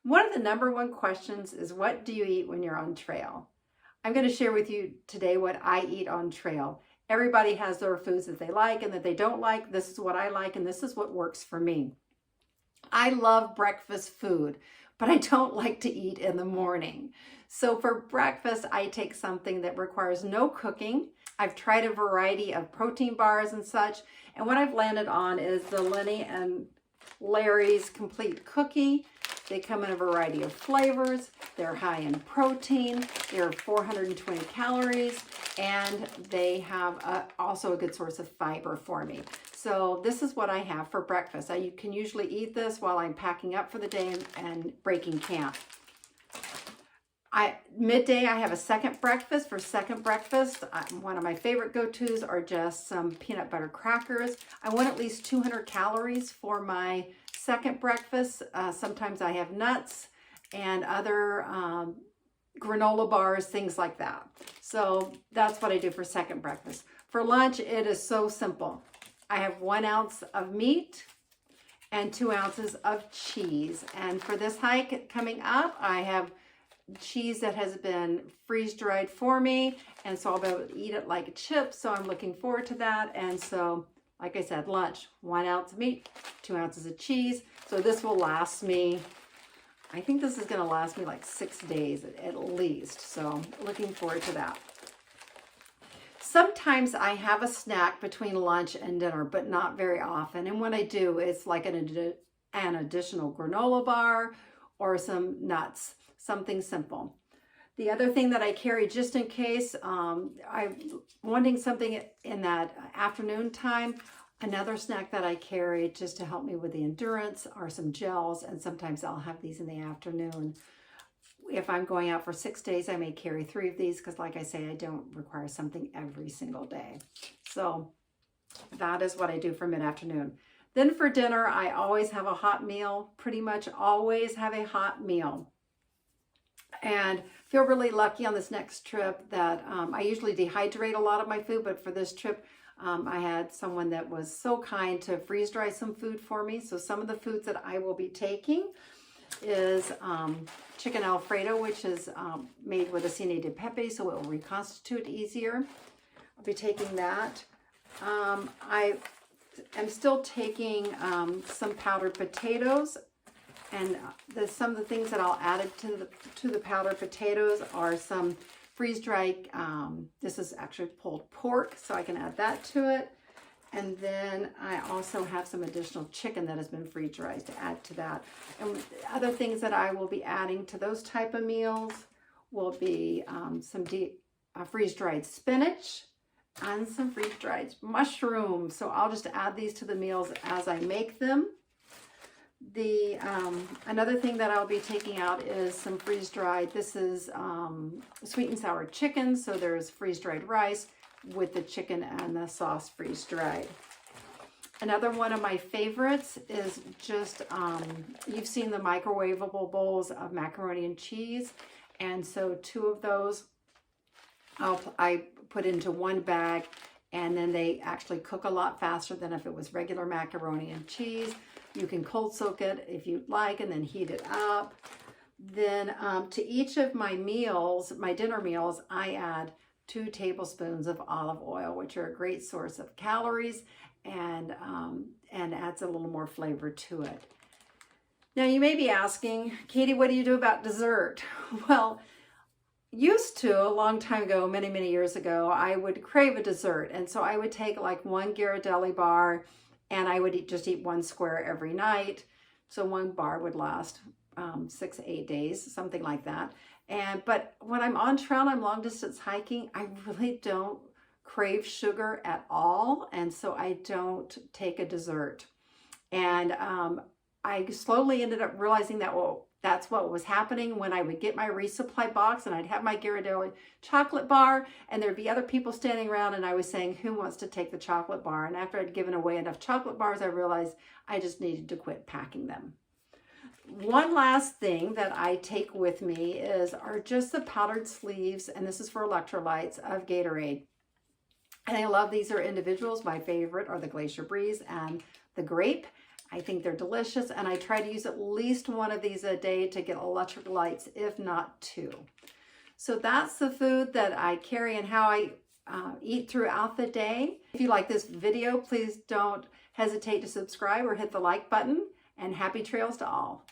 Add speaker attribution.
Speaker 1: One of the number one questions is, what do you eat when you're on trail? I'm going to share with you today what I eat on trail. Everybody has their foods that they like and that they don't like. This is what I like, and this is what works for me. I love breakfast food, but I don't like to eat in the morning. So for breakfast, I take something that requires no cooking. I've tried a variety of protein bars and such, and what I've landed on is the Lenny and Larry's Complete Cookie. They come in a variety of flavors. They're high in protein. They're 420 calories, and they have also a good source of fiber for me. So this is what I have for breakfast. I can usually eat this while I'm packing up for the day and breaking camp. Midday, I have a second breakfast. For second breakfast, one of my favorite go-tos are just some peanut butter crackers. I want at least 200 calories for my second breakfast. Sometimes I have nuts and other granola bars, things like that. So that's what I do for second breakfast. For lunch, it is so simple. I have 1 ounce of meat and 2 ounces of cheese. And for this hike coming up, I have cheese that has been freeze-dried for me, and so I'll be able to eat it like a chip, so I'm looking forward to that. And so, like I said, lunch, 1 ounce of meat, 2 ounces of cheese. So this will last me, I think this is going to last me like 6 days at least, so looking forward to that. Sometimes I have a snack between lunch and dinner, but not very often, and when I do, it's like an additional granola bar or some nuts. Something simple. The other thing that I carry just in case I'm wanting something in that afternoon time, another snack that I carry just to help me with the endurance are some gels, and sometimes I'll have these in the afternoon. If I'm going out for 6 days, I may carry 3 of these because, like I say, I don't require something every single day. So that is what I do for mid-afternoon. Then for dinner, I always have a hot meal, pretty much always have a hot meal. And feel really lucky on this next trip that I usually dehydrate a lot of my food, but for this trip, I had someone that was so kind to freeze dry some food for me. So some of the foods that I will be taking is chicken Alfredo, which is made with acine de pepe, so it will reconstitute easier. I'll be taking that. I am still taking some powdered potatoes. And some of the things that I'll add to the powdered potatoes are some freeze-dried, this is actually pulled pork, so I can add that to it. And then I also have some additional chicken that has been freeze-dried to add to that. And other things that I will be adding to those type of meals will be some freeze-dried spinach and some freeze-dried mushrooms. So I'll just add these to the meals as I make them. Another thing that I'll be taking out is some freeze-dried, this is sweet and sour chicken, so there's freeze-dried rice with the chicken and the sauce freeze-dried. Another one of my favorites is just, you've seen the microwavable bowls of macaroni and cheese, and so 2 of those I put into one bag, and then they actually cook a lot faster than if it was regular macaroni and cheese. You can cold soak it if you'd like and then heat it up. Then to each of my meals, my dinner meals, I add 2 tablespoons of olive oil, which are a great source of calories and adds a little more flavor to it. Now you may be asking, Katie, what do you do about dessert? Well, used to, a long time ago, many, many years ago, I would crave a dessert. And so I would take like 1 Ghirardelli bar, and I would just eat 1 square every night. So 1 bar would last 6 to 8 days, something like that. But when I'm on trail, I'm long distance hiking, I really don't crave sugar at all. And so I don't take a dessert. And I slowly ended up realizing that, well, that's what was happening when I would get my resupply box and I'd have my Ghirardelli chocolate bar, and there'd be other people standing around, and I was saying, who wants to take the chocolate bar? And after I'd given away enough chocolate bars, I realized I just needed to quit packing them. One last thing that I take with me are just the powdered sleeves, and this is for electrolytes, of Gatorade. And I love these are individuals. My favorite are the Glacier Breeze and the Grape. I think they're delicious, and I try to use at least one of these a day to get electrolytes, if not two. So that's the food that I carry and how I eat throughout the day. If you like this video, please don't hesitate to subscribe or hit the like button, and happy trails to all.